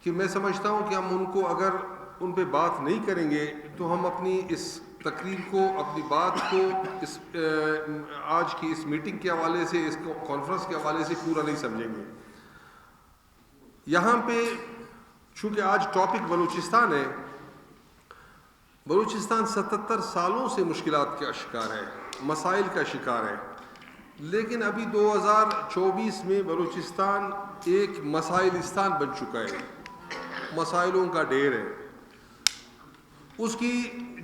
کہ میں سمجھتا ہوں کہ ہم ان کو اگر ان پہ بات نہیں کریں گے تو ہم اپنی اس تقریر کو، اپنی بات کو اس آج کی اس میٹنگ کے حوالے سے، اس کانفرنس کے حوالے سے پورا نہیں سمجھیں گے. یہاں پہ چونکہ آج ٹاپک بلوچستان ہے، بلوچستان 77 سالوں سے مشکلات کا شکار ہے، مسائل کا شکار ہے، لیکن ابھی 2024 میں بلوچستان ایک مسائلستان بن چکا ہے، مسائلوں کا ڈھیر ہے. اس کی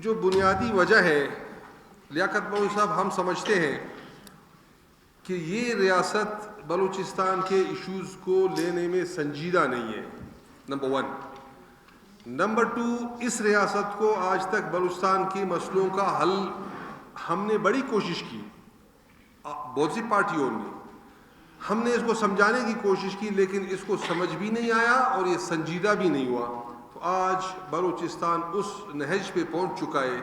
جو بنیادی وجہ ہے، لیاقت ملوی صاحب، ہم سمجھتے ہیں کہ یہ ریاست بلوچستان کے ایشوز کو لینے میں سنجیدہ نہیں ہے، نمبر 1. نمبر 2، اس ریاست کو آج تک بلوچستان کے مسئلوں کا حل ہم نے بڑی کوشش کی، بہت سی پارٹیوں نے، ہم نے اس کو سمجھانے کی کوشش کی، لیکن اس کو سمجھ بھی نہیں آیا اور یہ سنجیدہ بھی نہیں ہوا. تو آج بلوچستان اس نہج پہ پہنچ چکا ہے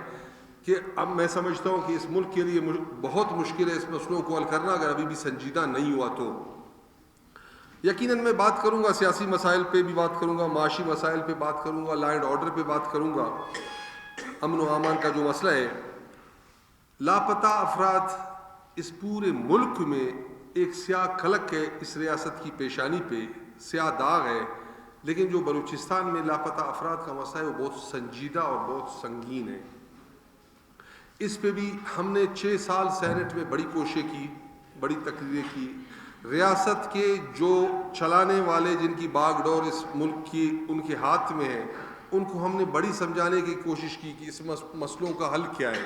کہ اب میں سمجھتا ہوں کہ اس ملک کے لیے بہت مشکل ہے اس مسئلوں کو حل کرنا اگر ابھی بھی سنجیدہ نہیں ہوا تو. یقیناً میں بات کروں گا، سیاسی مسائل پہ بھی بات کروں گا، معاشی مسائل پہ بات کروں گا، لا اینڈ آرڈر پہ بات کروں گا، امن و امان کا جو مسئلہ ہے. لاپتہ افراد اس پورے ملک میں ایک سیاہ کھلک ہے، اس ریاست کی پیشانی پہ سیاہ داغ ہے، لیکن جو بلوچستان میں لاپتہ افراد کا مسئلہ ہے وہ بہت سنجیدہ اور بہت سنگین ہے. اس پہ بھی ہم نے 6 سال سینٹ میں بڑی کوششیں کی، بڑی تقریریں کی. ریاست کے جو چلانے والے، جن کی باغ ڈور اس ملک کی ان کے ہاتھ میں ہے، ان کو ہم نے بڑی سمجھانے کی کوشش کی کہ اس مسئلوں کا حل کیا ہے،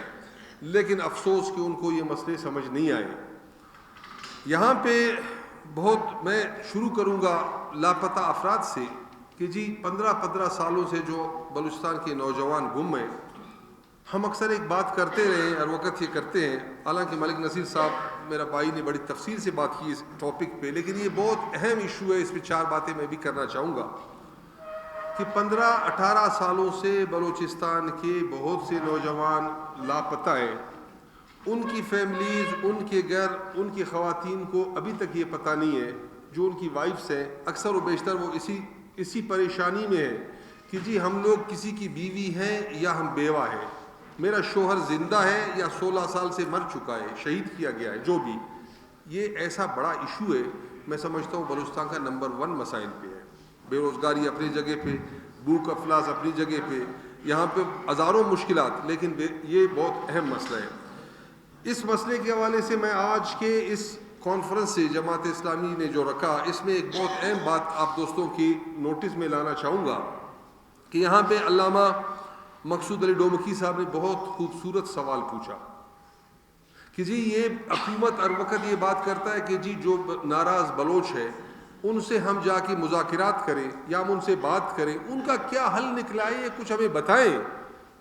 لیکن افسوس کہ ان کو یہ مسئلے سمجھ نہیں آئے. یہاں پہ میں شروع کروں گا لاپتہ افراد سے کہ جی 15 سالوں سے جو بلوچستان کے نوجوان گم ہیں. ہم اکثر ایک بات کرتے رہے، ہر وقت یہ کرتے ہیں، حالانکہ ملک نصیر صاحب میرا بھائی نے بڑی تفصیل سے بات کی اس ٹاپک پہ، لیکن یہ بہت اہم ایشو ہے، اس پہ 4 باتیں میں بھی کرنا چاہوں گا کہ 15-18 سالوں سے بلوچستان کے بہت سے نوجوان لاپتہ ہیں. ان کی فیملیز، ان کے گھر، ان کی خواتین کو ابھی تک یہ پتہ نہیں ہے، جو ان کی وائفس ہیں اکثر و بیشتر وہ اسی پریشانی میں ہے کہ جی ہم لوگ کسی کی بیوی ہیں یا ہم بیوہ ہیں، میرا شوہر زندہ ہے یا 16 سال سے مر چکا ہے، شہید کیا گیا ہے. جو بھی یہ ایسا بڑا ایشو ہے، میں سمجھتا ہوں بلوچستان کا نمبر 1 مسائل پہ ہے. بے روزگاری اپنی جگہ پہ، بھوک افلاس اپنی جگہ پہ، یہاں پہ ہزاروں مشکلات، لیکن یہ بہت اہم مسئلہ ہے. اس مسئلے کے حوالے سے میں آج کے اس کانفرنس سے جماعت اسلامی نے جو رکھا، اس میں ایک بہت اہم بات آپ دوستوں کی نوٹس میں لانا چاہوں گا کہ یہاں پہ علامہ مقصود علی ڈومکی صاحب نے بہت خوبصورت سوال پوچھا کہ جی یہ حکومت ہر وقت یہ بات کرتا ہے کہ جی جو ناراض بلوچ ہے ان سے ہم جا کے مذاکرات کریں یا ہم ان سے بات کریں، ان کا کیا حل نکلا ہے، یہ کچھ ہمیں بتائیں.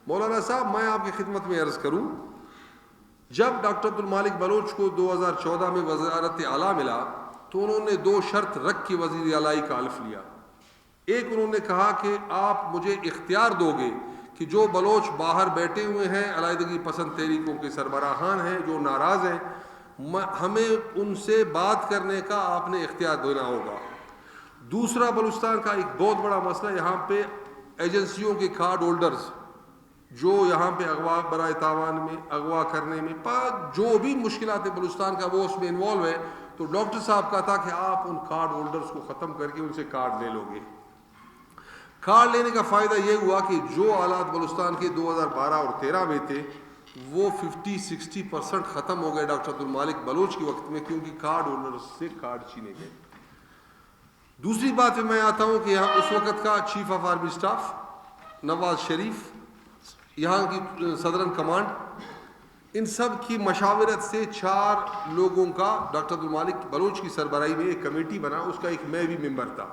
مولانا صاحب میں آپ کی خدمت میں عرض کروں، جب ڈاکٹر عبدالمالک بلوچ کو 2014 میں وزارت اعلیٰ ملا تو انہوں نے 2 شرط رکھ کے وزیر اعلیٰ کا حلف لیا. ایک انہوں نے کہا کہ آپ مجھے اختیار دو گے کہ جو بلوچ باہر بیٹھے ہوئے ہیں، علیحدگی پسند تحریکوں کے سربراہان ہیں، جو ناراض ہیں، ہمیں ان سے بات کرنے کا آپ نے اختیار دینا ہوگا. دوسرا بلوچستان کا ایک بہت بڑا مسئلہ یہاں پہ ایجنسیوں کے کارڈ ہولڈرز جو یہاں پہ اغوا برائے تاوان میں، اغوا کرنے میں، جو بھی مشکلات ہے بلوچستان کا وہ اس میں انوالو ہے. تو ڈاکٹر صاحب کا تھا کہ آپ ان کارڈ ہولڈرز کو ختم کر کے ان سے کارڈ لے لو گے. کارڈ لینے کا فائدہ یہ ہوا کہ جو حالات بلوچستان کے 2012 اور 13 میں تھے وہ 50-60% ختم ہو گئے ڈاکٹر عبدالمالک بلوچ کے وقت میں، کیونکہ کارڈ ہولڈرز سے کارڈ چھینے گئے. دوسری بات پہ میں آتا ہوں کہ یہاں اس وقت کا chief of army staff Nawaz Sharif, یہاں کی صدرن کمانڈ، ان سب کی مشاورت سے 4 لوگوں کا ڈاکٹر عبدالمالک بلوچ کی سربراہی میں ایک کمیٹی بنا، اس کا ایک میں بھی ممبر تھا.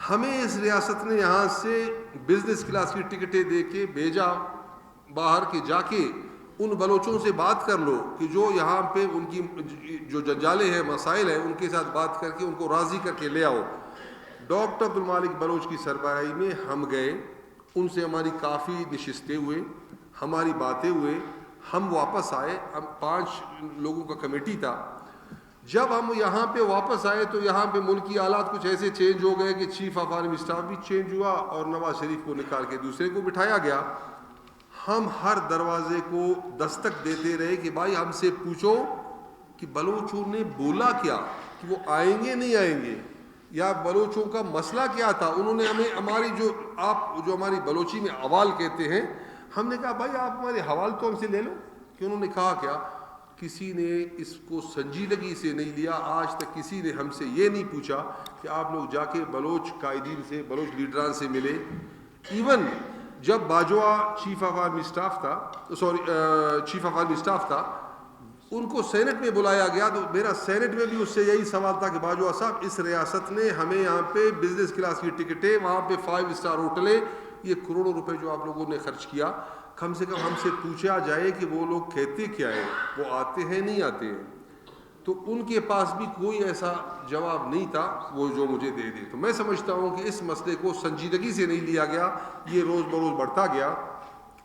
ہمیں اس ریاست نے یہاں سے بزنس کلاس کی ٹکٹیں دے کے بھیجا باہر کہ جا کے ان بلوچوں سے بات کر لو کہ جو یہاں پہ ان کی جو جنجالے ہیں، مسائل ہیں، ان کے ساتھ بات کر کے ان کو راضی کر کے لے آؤ. ڈاکٹر عبدالمالک بلوچ کی سربراہی میں ہم گئے، ان سے ہماری کافی نشستیں ہوئے، ہماری باتیں ہوئے، ہم واپس آئے. ہم 5 لوگوں کا کمیٹی تھا. جب ہم یہاں پہ واپس آئے تو یہاں پہ ملکی حالات کچھ ایسے چینج ہو گئے کہ چیف آف آرمی اسٹاف بھی چینج ہوا اور نواز شریف کو نکال کے دوسرے کو بٹھایا گیا. ہم ہر دروازے کو دستک دیتے رہے کہ بھائی ہم سے پوچھو کہ بلوچوں نے بولا کیا, کہ وہ آئیں گے نہیں آئیں گے, یا بلوچوں کا مسئلہ کیا تھا. انہوں نے ہمیں ہماری جو ہماری بلوچی میں حوال کہتے ہیں, ہم نے کہا بھائی آپ ہمارے حوال تو ہم سے لے لو. کہ انہوں نے کہا کیا, کسی نے اس کو سنجیدگی سے نہیں لیا. آج تک کسی نے ہم سے یہ نہیں پوچھا کہ آپ لوگ جا کے بلوچ قائدین سے, بلوچ لیڈران سے ملے. ایون جب Bajwa chief of army staff تھا, ان کو سینٹ میں بلایا گیا تو میرا سینٹ میں بھی اس سے یہی سوال تھا کہ باجوہ صاحب اس ریاست نے ہمیں یہاں پہ بزنس کلاس کی ٹکٹیں, وہاں پہ 5 اسٹار ہوٹلیں, یہ کروڑوں روپے جو آپ لوگوں نے خرچ کیا, کم سے کم ہم سے پوچھا جائے کہ وہ لوگ کہتے کیا ہیں, وہ آتے ہیں نہیں آتے ہیں. تو ان کے پاس بھی کوئی ایسا جواب نہیں تھا وہ جو مجھے دے دے. تو میں سمجھتا ہوں کہ اس مسئلے کو سنجیدگی سے نہیں لیا گیا, یہ روز بروز بڑھتا گیا.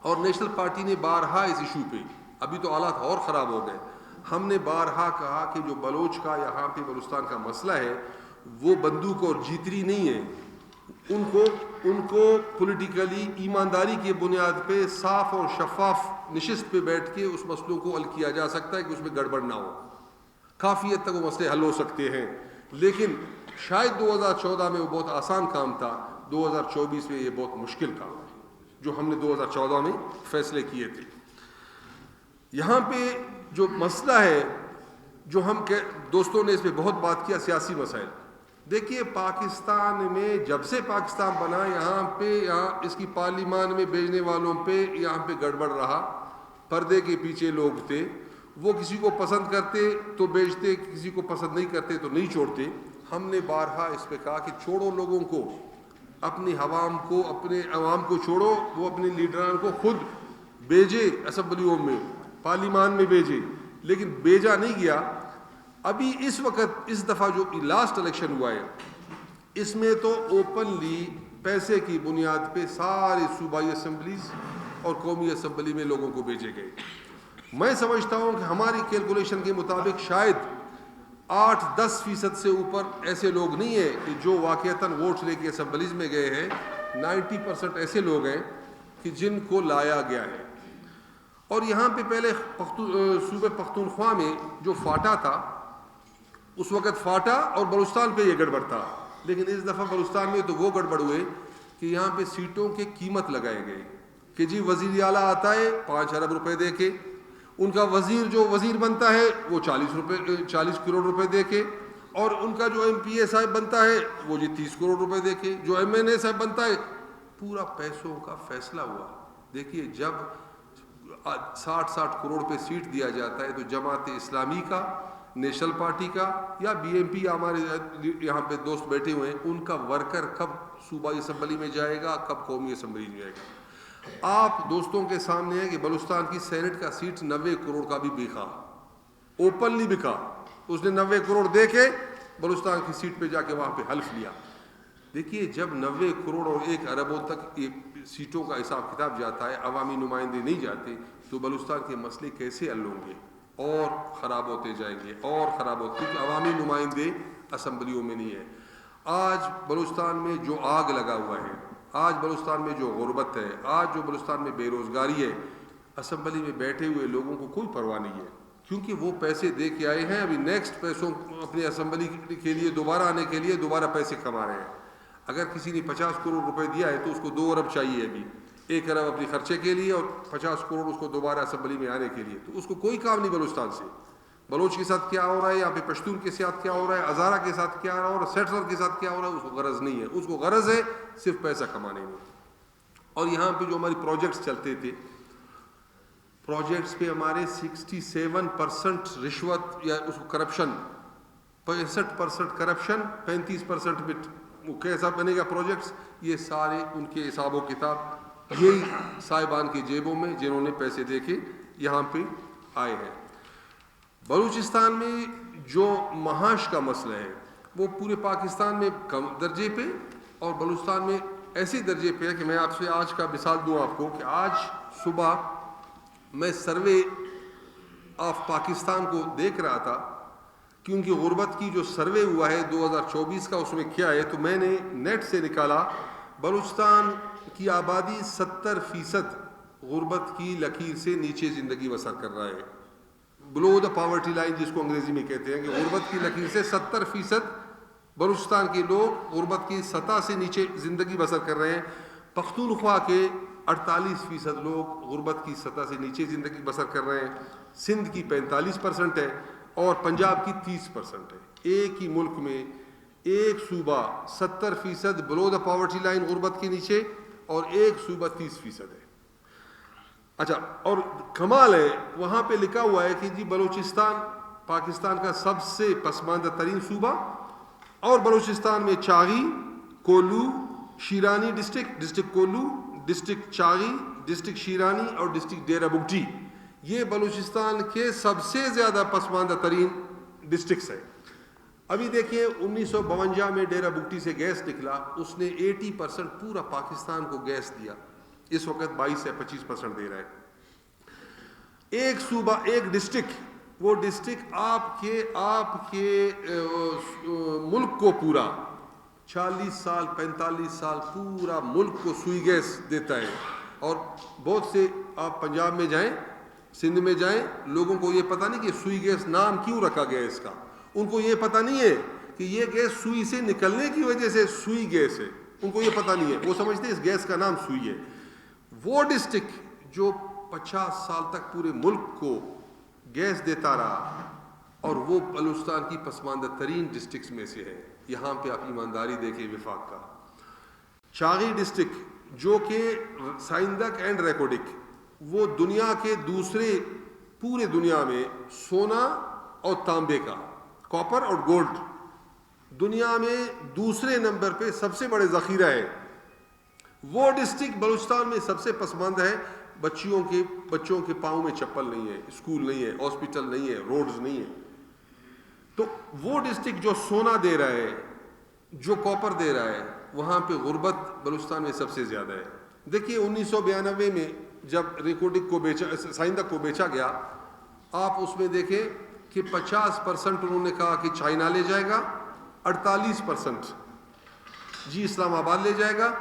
اور نیشنل پارٹی نے بارہا اس ایشو پہ, ابھی تو حالات اور خراب ہو گئے, ہم نے بارہا کہا کہ جو بلوچ کا یہاں پہ بلوچستان کا مسئلہ ہے وہ بندوق اور جیتری نہیں ہے. ان کو پولیٹیکلی ایمانداری کی بنیاد پہ صاف اور شفاف نشست پہ بیٹھ کے اس مسئلوں کو حل کیا جا سکتا ہے کہ اس میں گڑبڑ نہ ہو. کافی حد تک وہ مسئلے حل ہو سکتے ہیں, لیکن شاید 2014 میں وہ بہت آسان کام تھا, 2024 میں یہ بہت مشکل کام ہے جو ہم نے 2014 میں فیصلے کیے تھے. یہاں پہ جو مسئلہ ہے جو ہم دوستوں نے اس پہ بہت بات کیا, سیاسی مسائل. دیکھیے پاکستان میں جب سے پاکستان بنا یہاں اس کی پارلیمان میں بھیجنے والوں پہ یہاں پہ گڑبڑ رہا. پردے کے پیچھے لوگ تھے, وہ کسی کو پسند کرتے تو بیچتے, کسی کو پسند نہیں کرتے تو نہیں چھوڑتے. ہم نے بارہا اس پہ کہا کہ چھوڑو لوگوں کو, اپنی اپنے عوام کو چھوڑو, وہ اپنے لیڈران کو خود بھیجے اسمبلیوں میں, پارلیمان میں بھیجے, لیکن بھیجا نہیں گیا. ابھی اس وقت اس دفعہ جو لاسٹ الیکشن ہوا ہے اس میں تو اوپنلی پیسے کی بنیاد پہ سارے صوبائی اسمبلیز اور قومی اسمبلی میں لوگوں کو بھیجے گئے. میں سمجھتا ہوں کہ ہماری کیلکولیشن کے مطابق شاید 8-10% سے اوپر ایسے لوگ نہیں ہیں کہ جو واقعتاً ووٹس لے کے اسمبلیز میں گئے ہیں. 90% ایسے لوگ ہیں کہ جن کو لایا گیا ہے. اور یہاں پہ پہلے صوبہ پختونخوا میں جو فاٹا تھا, اس وقت فاٹا اور بلوچستان پہ یہ گڑبڑ تھا, لیکن اس دفعہ بلوچستان میں تو وہ گڑبڑ ہوئے کہ یہاں پہ سیٹوں کے قیمت لگائے گئے کہ جی وزیر اعلیٰ آتا ہے 5 ارب روپے دے کے, ان کا جو وزیر بنتا ہے وہ 40 کروڑ روپے دے کے, اور ان کا جو ایم پی اے صاحب بنتا ہے وہ جی 30 کروڑ روپے دے کے, جو ایم این اے صاحب بنتا ہے, پورا پیسوں کا فیصلہ ہوا. دیکھیے جب 60 کروڑ پہ سیٹ دیا جاتا ہے تو جماعت اسلامی کا, نیشنل پارٹی کا یا بی ایم پی, ہمارے یہاں پہ دوست بیٹھے ہوئے ہیں, ان کا ورکر کب صوبائی اسمبلی میں جائے گا, کب قومی اسمبلی میں جائے گا. آپ دوستوں کے سامنے ہے کہ بلوچستان کی سینٹ کا سیٹ 90 کروڑ کا بھی بکا, اوپنلی بکا. اس نے 90 کروڑ دے کے بلوچستان کی سیٹ پہ جا کے وہاں پہ حلف لیا. دیکھیے جب 90 کروڑ اور 1 اربوں تک سیٹوں کا حساب کتاب جاتا ہے, عوامی نمائندے نہیں جاتے, تو بلوچستان کے مسئلے کیسے حل ہوں گے؟ اور خراب ہوتے جائیں گے اور خراب ہوتے, کیونکہ عوامی نمائندے اسمبلیوں میں نہیں ہے. آج بلوچستان میں جو آگ لگا ہوا ہے, آج بلوچستان میں جو غربت ہے, آج جو بلوچستان میں بے روزگاری ہے, اسمبلی میں بیٹھے ہوئے لوگوں کو کوئی پرواہ نہیں ہے, کیونکہ وہ پیسے دے کے آئے ہیں. ابھی نیکسٹ پیسوں اپنے اسمبلی کے لیے دوبارہ آنے کے لیے دوبارہ پیسے کما رہے ہیں. اگر کسی نے 50 کروڑ روپے دیا ہے تو اس کو 2 ارب چاہیے, ابھی 1 ارب اپنے خرچے کے لیے اور 50 کروڑ اس کو دوبارہ اسمبلی میں آنے کے لیے. تو اس کو کوئی کام نہیں بلوچستان سے. بلوچ کے ساتھ کیا ہو رہا ہے, یہاں پہ پشتون کے ساتھ کیا ہو رہا ہے, ہزارہ کے ساتھ کیا ہو رہا ہے, اور سیٹلر کے ساتھ کیا ہو رہا ہے, اس کو غرض نہیں ہے. اس کو غرض ہے صرف پیسہ کمانے میں. اور یہاں پہ جو ہماری پروجیکٹس چلتے تھے, پروجیکٹس پہ ہمارے 67% رشوت یا اس کو کرپشن, 65% کرپشن, 35% بٹ وہ کیسا بنے گا پروجیکٹس, یہ سارے ان کے حساب و کتاب یہی صاحبان کی جیبوں میں جنہوں نے پیسے دے کے یہاں پہ آئے ہیں. بلوچستان میں جو معاش کا مسئلہ ہے وہ پورے پاکستان میں کم درجے پہ, اور بلوچستان میں ایسے درجے پہ ہے کہ میں آپ سے آج کا مثال دوں آپ کو, کہ آج صبح میں سروے آف پاکستان کو دیکھ رہا تھا کیونکہ غربت کی جو سروے ہوا ہے 2024 کا، اس میں کیا ہے، تو میں نے نیٹ سے نکالا، بلوچستان کی آبادی 70% غربت کی لکیر سے نیچے زندگی بسر کر رہا ہے، بلو دا پاورٹی لائن جس کو انگریزی میں کہتے ہیں، کہ غربت کی لکیر سے 70% بلوچستان کے لوگ غربت کی سطح سے نیچے زندگی بسر کر رہے ہیں۔ پختونخوا کے 48% لوگ غربت کی سطح سے نیچے زندگی بسر کر رہے ہیں، سندھ کی 45% ہے اور پنجاب کی 30% ہے۔ ایک ہی ملک میں ایک صوبہ 70% بلو دا پاورٹی لائن غربت کے نیچے اور ایک صوبہ 30% ہے۔ اچھا، اور کمال ہے وہاں پہ لکھا ہوا ہے کہ جی بلوچستان پاکستان کا سب سے پسماندہ ترین صوبہ، اور بلوچستان میں چاغی، کولو، شیرانی ڈسٹرکٹ کولو، ڈسٹرکٹ چاغی، ڈسٹرکٹ شیرانی اور ڈسٹرکٹ ڈیرہ بگٹی، یہ بلوچستان کے سب سے زیادہ پسماندہ ترین ڈسٹرکٹس ہیں۔ ابھی دیکھیں 1952 میں ڈیرہ بگٹی سے گیس نکلا، اس نے 80% پورا پاکستان کو گیس دیا، اس وقت 22 سے 25% دے رہا ہے۔ ایک صوبہ، ایک ڈسٹرکٹ، وہ ڈسٹرکٹ آپ کے ملک کو پورا 40 سال 45 سال پورا ملک کو سوئی گیس دیتا ہے۔ اور بہت سے آپ پنجاب میں جائیں، سندھ میں جائیں، لوگوں کو یہ پتہ نہیں کہ سوئی گیس نام کیوں رکھا گیا اس کا، ان کو یہ پتہ نہیں ہے کہ یہ گیس سوئی سے نکلنے کی وجہ سے سوئی گیس ہے، ان کو یہ پتہ نہیں ہے، وہ سمجھتے ہیں اس گیس کا نام سوئی ہے۔ وہ ڈسٹرکٹ جو 50 سال تک پورے ملک کو گیس دیتا رہا، اور وہ بلوچستان کی پسماندہ ترین ڈسٹرکٹس میں سے ہے۔ یہاں پہ آپ ایمانداری دیکھیں وفاق کا۔ چاغی ڈسٹرکٹ جو کہ سائندک اینڈ ریکوڈک، وہ دنیا کے پورے دنیا میں سونا اور تانبے کا، کاپر اور گولڈ، دنیا میں دوسرے نمبر پہ سب سے بڑے ذخیرہ ہے۔ وہ ڈسٹرکٹ بلوچستان میں سب سے پسماندہ ہے۔ بچوں کے پاؤں میں چپل نہیں ہے، اسکول نہیں ہے، ہاسپٹل نہیں ہے، روڈز نہیں ہے۔ تو وہ ڈسٹرکٹ جو سونا دے رہا ہے، جو کاپر دے رہا ہے، وہاں پہ غربت بلوچستان میں سب سے زیادہ ہے۔ دیکھیے 1992 میں جب ریکوڈک کو سائندک کو بیچا گیا، آپ اس میں دیکھیں کہ 50% انہوں نے کہا کہ چائنا لے جائے گا، 48% جی اسلام آباد لے جائے گا،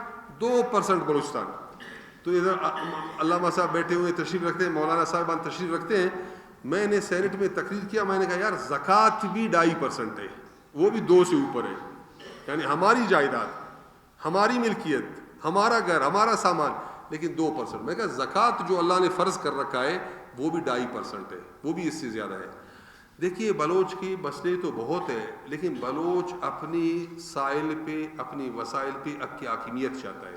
2% بلوچستان۔ تو ادھر علامہ صاحب بیٹھے ہوئے تشریف رکھتے ہیں، مولانا صاحبان تشریف رکھتے ہیں۔ میں نے سینٹ میں تقریر کیا، میں نے کہا یار زکوٰۃ بھی 2.5% ہے، وہ بھی 2 سے اوپر ہے، یعنی ہماری جائیداد، ہماری ملکیت، ہمارا گھر، ہمارا سامان، لیکن 2%۔ میں کہا زکوٰۃ جو اللہ نے فرض کر رکھا ہے وہ بھی 2.5% ہے، وہ بھی اس سے زیادہ ہے۔ دیکھیے بلوچ کی مسئلے تو بہت ہے، لیکن بلوچ اپنی سائل پہ، اپنی وسائل پہ حق حاکمیت چاہتا ہے،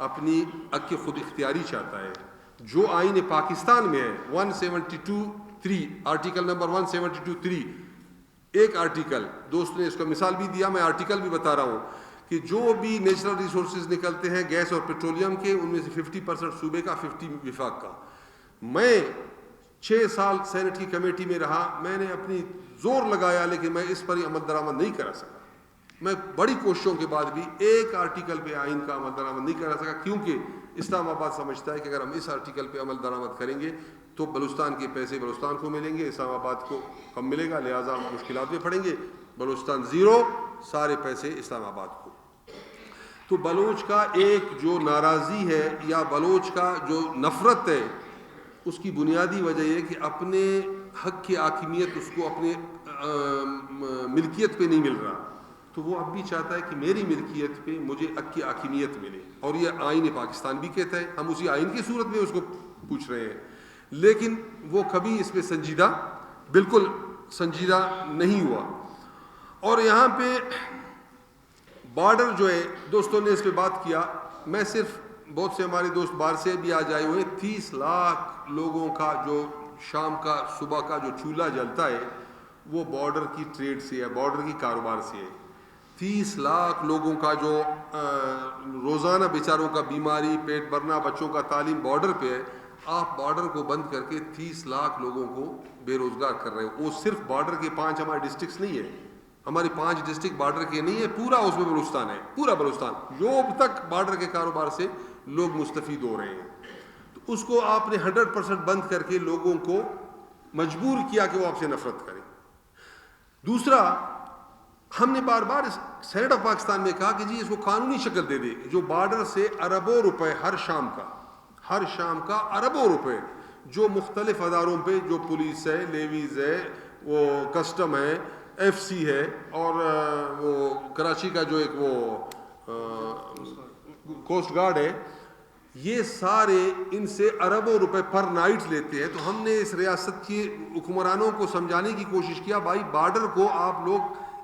اپنی حق خود اختیاری چاہتا ہے، جو آئین پاکستان میں ہے 172(3) آرٹیکل نمبر 172(3). ایک آرٹیکل، دوست نے اس کا مثال بھی دیا، میں آرٹیکل بھی بتا رہا ہوں کہ جو بھی نیچرل ریسورسز نکلتے ہیں گیس اور پیٹرولیم کے، ان میں سے 50% صوبے کا، 50 وفاق کا۔ میں 6 سال سینٹ کی کمیٹی میں رہا، میں نے اپنی زور لگایا، لیکن میں اس پر ہی عمل درآمد نہیں کرا سکا۔ میں بڑی کوششوں کے بعد بھی ایک آرٹیکل پہ آئین کا عمل درآمد نہیں کرا سکا، کیونکہ اسلام آباد سمجھتا ہے کہ اگر ہم اس آرٹیکل پہ عمل درآمد کریں گے تو بلوچستان کے پیسے بلوچستان کو ملیں گے، اسلام آباد کو کم ملے گا، لہٰذا ہم مشکلات میں پڑیں گے، بلوچستان زیرو، سارے پیسے اسلام آباد کو۔ تو بلوچ کا ایک جو ناراضی ہے یا بلوچ کا جو نفرت ہے، اس کی بنیادی وجہ یہ کہ اپنے حق کی حاکمیت اس کو اپنے ملکیت پہ نہیں مل رہا، تو وہ اب بھی چاہتا ہے کہ میری ملکیت پہ مجھے حق کی حاکمیت ملے، اور یہ آئین پاکستان بھی کہتا ہے، ہم اسی آئین کی صورت میں اس کو پوچھ رہے ہیں، لیکن وہ کبھی اس پہ بالکل سنجیدہ نہیں ہوا۔ اور یہاں پہ بارڈر جو ہے، دوستوں نے اس پہ بات کیا، میں صرف، بہت سے ہمارے دوست باہر سے بھی آج آئے ہوئے، 30 لاکھ لوگوں کا جو شام کا صبح کا جو چولہا جلتا ہے وہ بارڈر کی ٹریڈ سے ہے، بارڈر کی کاروبار سے ہے۔ 30 لاکھ لوگوں کا جو روزانہ بیچاروں کا بیماری، پیٹ بھرنا، بچوں کا تعلیم بارڈر پہ ہے، آپ بارڈر کو بند کر کے 30 لاکھ لوگوں کو بے روزگار کر رہے ہو۔ وہ صرف بارڈر کے 5 ہمارے ڈسٹرکٹس نہیں ہے، ہماری 5 ڈسٹرکٹ بارڈر کے نہیں ہے، پورا اس میں بلوچستان ہے، پورا بلوچستان، جو اب تک بارڈر کے کاروبار سے لوگ مستفید ہو رہے ہیں۔ تو اس کو آپ نے 100% بند کر کے لوگوں کو مجبور کیا کہ وہ آپ سے نفرت کریں۔ دوسرا، ہم نے بار بار سینیٹ آف پاکستان میں کہا کہ جی اس کو قانونی شکل دے دے. جو بارڈر سے اربوں روپے ہر شام کا اربوں روپے جو مختلف اداروں پہ، جو پولیس ہے، لیویز ہے، وہ کسٹم ہے، ایف سی ہے، اور وہ کراچی کا جو ایک وہ کوسٹ گارڈ ہے، یہ سارے ان سے اربوں روپے پر نائٹ لیتے ہیں. تو ہم نے اس ریاست کی حکمرانوں کو سمجھانے کی کوشش کیا، بھائی بارڈر کو آپ لوگ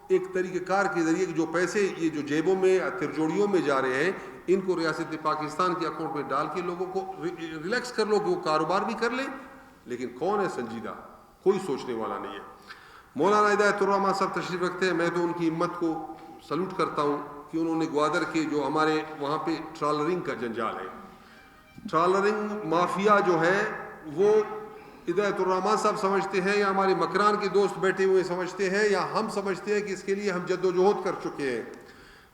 ایک طریقہ کار کے ذریعے جو پیسے یہ جو جیبوں میں ترجوڑیوں میں جا رہے ہیں، ان کو ریاست پاکستان کے اکاؤنٹ میں ڈال کے لوگوں کو ریلیکس کر لو کہ وہ کاروبار بھی کر لیں. لیکن کون ہے سنجیدہ؟ کوئی سوچنے والا نہیں ہے. مولانا ہدایت الرحمان صاحب تشریف رکھتے ہیں، میں تو ان کی ہمت کو سلوٹ کرتا ہوں کہ انہوں نے گوادر کے جو ہمارے وہاں پہ ٹرالرنگ کا جنجال ہے، ٹرالرنگ مافیا جو ہے، وہ ہدایت الرحمان صاحب سمجھتے ہیں یا ہمارے مکران کے دوست بیٹھے ہوئے سمجھتے ہیں یا ہم سمجھتے ہیں کہ اس کے لیے ہم جد و جہد کر چکے ہیں.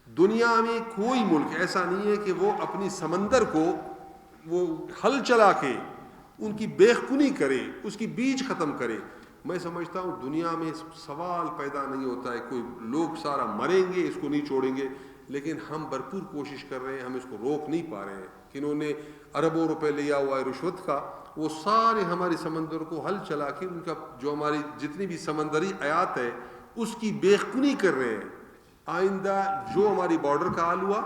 دنیا میں کوئی ملک ایسا نہیں ہے کہ وہ اپنی سمندر کو وہ ہل چلا کے ان کی بیخونی کرے، اس کی بیج ختم کرے. میں سمجھتا ہوں دنیا میں سوال پیدا نہیں ہوتا ہے، کوئی لوگ سارا مریں گے، اس کو نہیں چھوڑیں گے. لیکن ہم بھرپور کوشش کر رہے ہیں، ہم اس کو روک نہیں پا رہے ہیں کہ انہوں نے اربوں روپے لیا ہوا ہے رشوت کا، وہ سارے ہمارے سمندر کو ہل چلا کے ان کا جو ہماری جتنی بھی سمندری حیات ہے اس کی بیخونی کر رہے ہیں. آئندہ جو ہماری بارڈر کا حال ہوا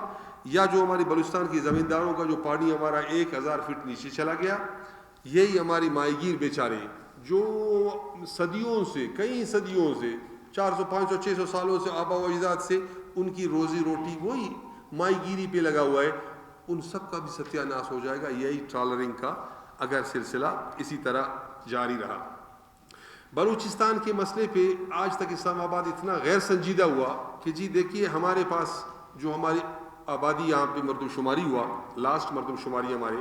یا جو ہماری بلوچستان کی زمینداروں کا جو پانی ہمارا 1000 فٹ نیچے چلا گیا، یہی ہماری ماہی گیر بیچارے جو صدیوں سے، کئی صدیوں سے، 400 500 600 سالوں سے آبا و اجداد سے ان کی روزی روٹی وہی ماہی گیری پہ لگا ہوا ہے، ان سب کا بھی ستیہ ناش ہو جائے گا یہی ٹرالرنگ کا اگر سلسلہ اسی طرح جاری رہا. بلوچستان کے مسئلے پہ آج تک اسلام آباد اتنا غیر سنجیدہ ہوا کہ جی دیکھیے ہمارے پاس جو ہماری آبادی یہاں پہ مردم شماری ہوا، لاسٹ مردم شماری ہمارے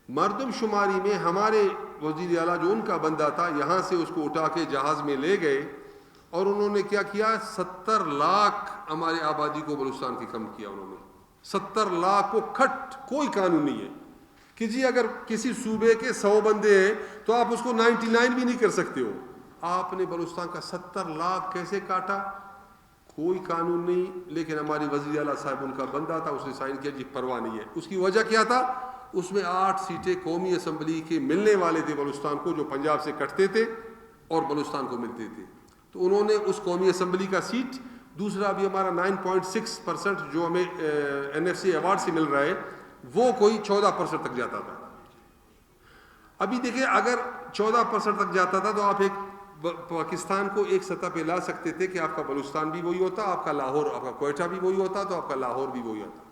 مردم شماری میں ہمارے وزیر اعلیٰ جو ان کا بندہ تھا یہاں سے اس کو اٹھا کے جہاز میں لے گئے اور انہوں نے کیا کیا، 70 لاکھ ہماری آبادی کو بلوچستان کی کم کیا. انہوں نے 70 لاکھ کو کھٹ، کوئی قانون نہیں ہے کہ جی اگر کسی صوبے کے 100 بندے ہیں تو آپ اس کو 99 بھی نہیں کر سکتے ہو. آپ نے بلوچستان کا 70 لاکھ کیسے کاٹا؟ کوئی قانون نہیں. لیکن ہماری وزیر اعلیٰ صاحب ان کا بندہ تھا، اس نے سائن کیا، جی پرواہ نہیں ہے. اس کی وجہ کیا تھا؟ اس میں 8 سیٹیں قومی اسمبلی کے ملنے والے تھے بلوچستان کو، جو پنجاب سے کٹتے تھے اور بلوچستان کو ملتے تھے. تو انہوں نے اس قومی اسمبلی کا سیٹ، دوسرا بھی ہمارا 9.6% جو ہمیں NFC ایوارڈ سے مل رہا ہے وہ کوئی 14% تک جاتا تھا. ابھی دیکھیں اگر 14% تک جاتا تھا تو آپ ایک پاکستان کو ایک سطح پہ لا سکتے تھے کہ آپ کا بلوچستان بھی وہی ہوتا، آپ کا لاہور، آپ کا کوئٹہ بھی وہی ہوتا، تو آپ کا لاہور بھی وہی ہوتا.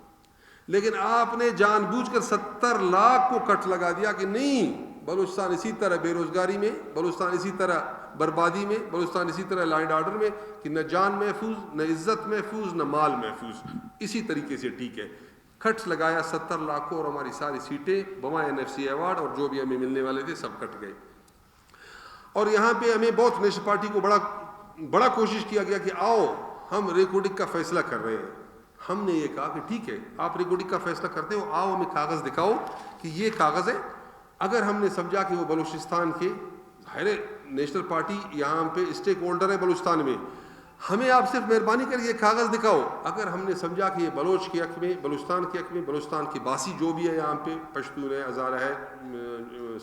لیکن آپ نے جان بوجھ کر 70 لاکھ کو کٹ لگا دیا کہ نہیں، بلوچستان اسی طرح بے روزگاری میں، بلوچستان اسی طرح بربادی میں، بلوچستان اسی طرح لا اینڈ آرڈر میں کہ نہ جان محفوظ، نہ عزت محفوظ، نہ مال محفوظ. اسی طریقے سے ٹھیک ہے، کٹ لگایا 70 لاکھ کو اور ہماری ساری سیٹیں بوائے NFC ایوارڈ اور جو بھی ہمیں ملنے والے تھے سب کٹ گئے. اور یہاں پہ ہمیں بہت نیشنل پارٹی کو بڑا کوشش کیا گیا کہ آؤ ہم ریکارڈنگ کا فیصلہ کر رہے ہیں. ہم نے یہ کہا کہ ٹھیک ہے آپ ریکارڈنگ کا فیصلہ کرتے ہو، آؤ ہمیں کاغذ دکھاؤ کہ یہ کاغذ ہے. اگر ہم نے سمجھا کہ وہ بلوچستان کے نیشنل پارٹی یہاں پہ اسٹیک ہولڈر ہے بلوچستان میں، ہمیں آپ صرف مہربانی کر یہ کاغذ دکھاؤ. اگر ہم نے سمجھا کہ یہ بلوچ کے حق میں، بلوچستان کے حق میں، بلوچستان کی باسی جو بھی ہے یہاں پہ، پشتون ہے، ہزارہ ہے،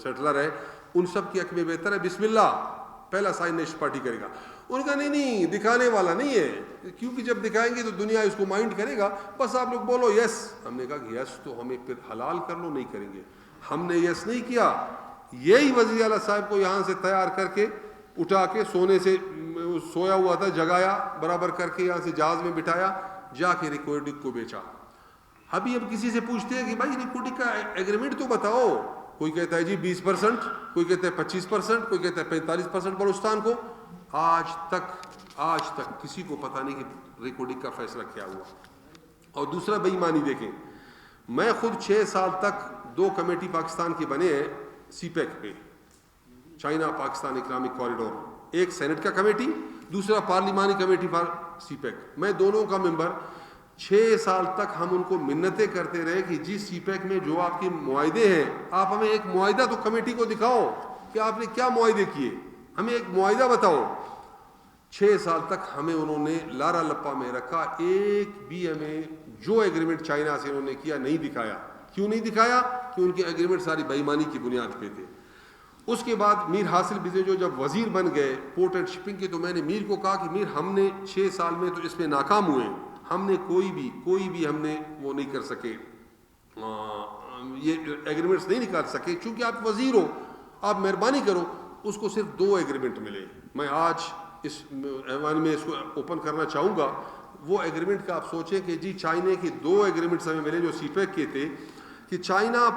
سیٹلر ہے، ان سب کے حق میں بہتر ہے، بسم اللہ پہلا سائن نیشنل پارٹی کرے گا. ان کا نہیں دکھانے والا نہیں ہے، کیونکہ جب دکھائیں گے تو دنیا اس کو مائنڈ کرے گا، بس آپ لوگ بولو یس. ہم نے کہا کہ یس تو ہمیں پھر حلال کر لو، نہیں کریں گے. ہم نے یس نہیں کیا. یہی وزیر اعلیٰ صاحب کو یہاں سے تیار کر کے اٹھا کے سونے سے سویا ہوا تھا جگایا، برابر کر کے یہاں سے جہاز میں بٹھایا، جا کے ریکارڈنگ کو بیچا. ابھی اب کسی سے پوچھتے ہیں کہ بھائی ریکارڈنگ کا ایگریمنٹ تو بتاؤ، کوئی کہتا ہے جی 20%، کوئی کہتا ہے 25%، کوئی کہتا ہے 45% بلوچستان کو. آج تک کسی کو پتہ نہیں کہ ریکارڈنگ کا فیصلہ کیا ہوا. اور دوسرا بے ایمانی دیکھیں، میں خود 6 سال تک 2 کمیٹی پاکستان کے بنے ہیں سی پیک پہ، چائنا پاکستان اکنامک کوریڈور، ایک سینٹ کا کمیٹی، دوسرا پارلیمانی کمیٹی فار سی پیک. میں دونوں کا ممبر. 6 سال تک ہم ان کو منتیں کرتے رہے کہ جی سی پیک میں جو آپ کے معاہدے ہیں، آپ ہمیں ایک معاہدہ تو کمیٹی کو دکھاؤ کہ آپ نے کیا معاہدے کیے، ہمیں ایک معاہدہ بتاؤ. 6 سال تک ہمیں انہوں نے لارا لپا میں رکھا, ایک بھی ہمیں جو ایگریمنٹ چائنا سے انہوں نے کیا نہیں دکھایا. کیوں نہیں دکھایا؟ کہ ان کے ایگریمنٹ ساری بے ایمانی کی بنیاد پہ تھے. اس کے بعد میر حاصل بزے جو جب وزیر بن گئے پورٹ اینڈ شپنگ کے, تو میں نے میر کو کہا کہ میر ہم نے 6 سال میں تو اس میں ناکام ہوئے, ہم نے کوئی بھی ہم نے وہ نہیں کر سکے, یہ ایگریمنٹس نہیں نکال سکے. چونکہ آپ وزیر ہو, آپ مہربانی کرو. اس کو صرف 2 ایگریمنٹ ملے. میں آج اس ایوان میں اس کو اوپن کرنا چاہوں گا. وہ ایگریمنٹ کا آپ سوچیں کہ جی چائنا کے 2 ایگریمنٹس ہمیں ملے جو سی پیک کے تھے, کہ چائنا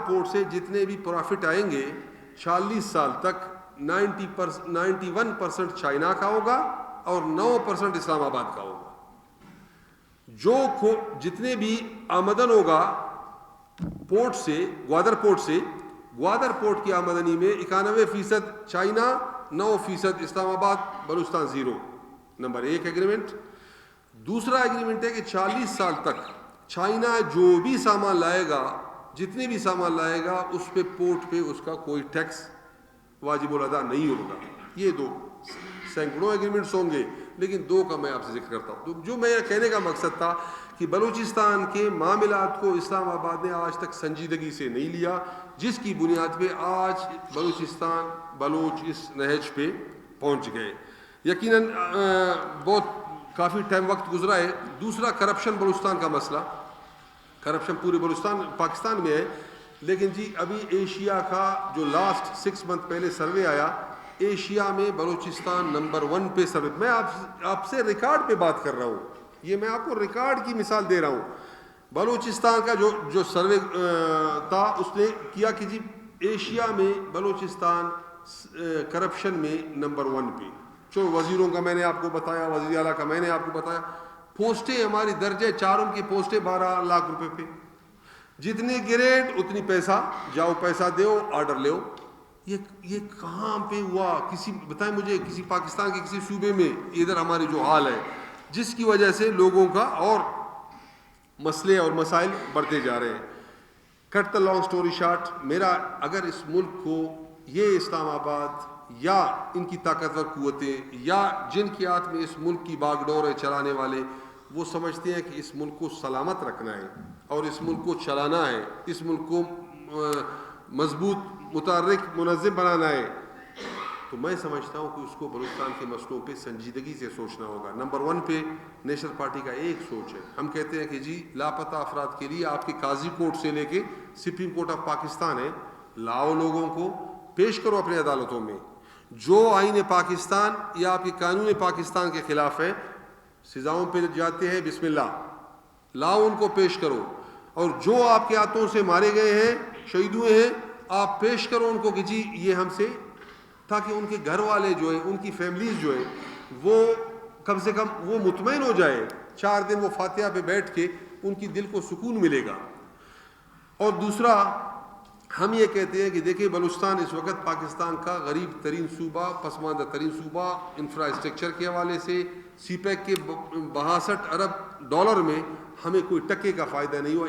پورٹ سے جتنے بھی پروفٹ آئیں گے 40 سال تک 91% چائنا کا ہوگا اور 9% اسلام آباد کا ہوگا. جو جتنے بھی آمدن ہوگا پورٹ سے, گوادر پورٹ کی آمدنی میں 91% چائنا, 9% اسلام آباد, بلوچستان 0. Number 1 agreement. دوسرا ایگریمنٹ ہے کہ 40 سال تک چائنا جو بھی سامان لائے گا, جتنے بھی سامان لائے گا, اس پہ پورٹ پہ اس کا کوئی ٹیکس واجب الادا نہیں ہوگا. یہ 2 سینکڑوں ایگریمنٹس ہوں گے, لیکن 2 کا میں آپ سے ذکر کرتا ہوں. تو جو میرا کہنے کا مقصد تھا کہ بلوچستان کے معاملات کو اسلام آباد نے آج تک سنجیدگی سے نہیں لیا, جس کی بنیاد پہ آج بلوچ اس نہج پہ پہنچ گئے. یقیناً بہت کافی ٹائم وقت گزرا ہے. دوسرا کرپشن, بلوچستان کا مسئلہ. کرپشن پورے بلوچستان پاکستان میں ہے, لیکن جی ابھی ایشیا کا جو لاسٹ 6 منتھ پہلے سروے آیا, ایشیا میں بلوچستان نمبر 1 پہ سروے. میں آپ سے ریکارڈ پہ بات کر رہا ہوں, یہ میں آپ کو ریکارڈ کی مثال دے رہا ہوں. بلوچستان کا جو سروے تھا اس نے کیا کہ جی ایشیا میں بلوچستان کرپشن میں نمبر 1 پہ. جو وزیروں کا میں نے آپ کو بتایا, وزیر اعلیٰ کا میں نے آپ کو بتایا, پوسٹیں ہماری درجہ 4 کی پوسٹیں 12 لاکھ روپے پہ. جتنی گریڈ اتنی پیسہ, جاؤ پیسہ دو آرڈر لو. یہ کہاں پہ ہوا؟ کسی بتائیں مجھے, کسی پاکستان کے کسی صوبے میں ادھر ہماری جو حال ہے, جس کی وجہ سے لوگوں کا اور مسئلے اور مسائل بڑھتے جا رہے ہیں. کٹ دا لانگ سٹوری شارٹ, میرا اگر اس ملک کو یہ اسلام آباد یا ان کی طاقتور قوتیں یا جن کے ہاتھ میں اس ملک کی باغ ڈور ہے چلانے والے, وہ سمجھتے ہیں کہ اس ملک کو سلامت رکھنا ہے اور اس ملک کو چلانا ہے, اس ملک کو مضبوط, متحرک, منظم بنانا ہے, تو میں سمجھتا ہوں کہ اس کو بلوچستان کے مسئلوں پہ سنجیدگی سے سوچنا ہوگا. نمبر 1 پہ نیشنل پارٹی کا ایک سوچ ہے. ہم کہتے ہیں کہ جی لاپتہ افراد کے لیے آپ کے قاضی کورٹ سے لے کے سپریم کورٹ آف پاکستان ہے, لاؤ لوگوں کو پیش کرو اپنے عدالتوں میں. جو آئین پاکستان یا آپ کے قانون پاکستان کے خلاف ہے, سزاؤں پہ جاتے ہیں, بسم اللہ, لاؤ ان کو پیش کرو. اور جو آپ کے ہاتھوں سے مارے گئے ہیں, شہید ہوئے ہیں, آپ پیش کرو ان کو کہ جی یہ ہم سے, تاکہ ان کے گھر والے جو ہیں, ان کی فیملیز جو ہیں, وہ کم سے کم وہ مطمئن ہو جائے. 4 دن وہ فاتحہ پہ بیٹھ کے ان کی دل کو سکون ملے گا. اور دوسرا ہم یہ کہتے ہیں کہ دیکھیں بلوچستان اس وقت پاکستان کا غریب ترین صوبہ, پسماندہ ترین صوبہ, انفراسٹرکچر کے حوالے سے سی پیک کے 62 ارب ڈالر میں ہمیں کوئی ٹکے کا فائدہ نہیں ہوا.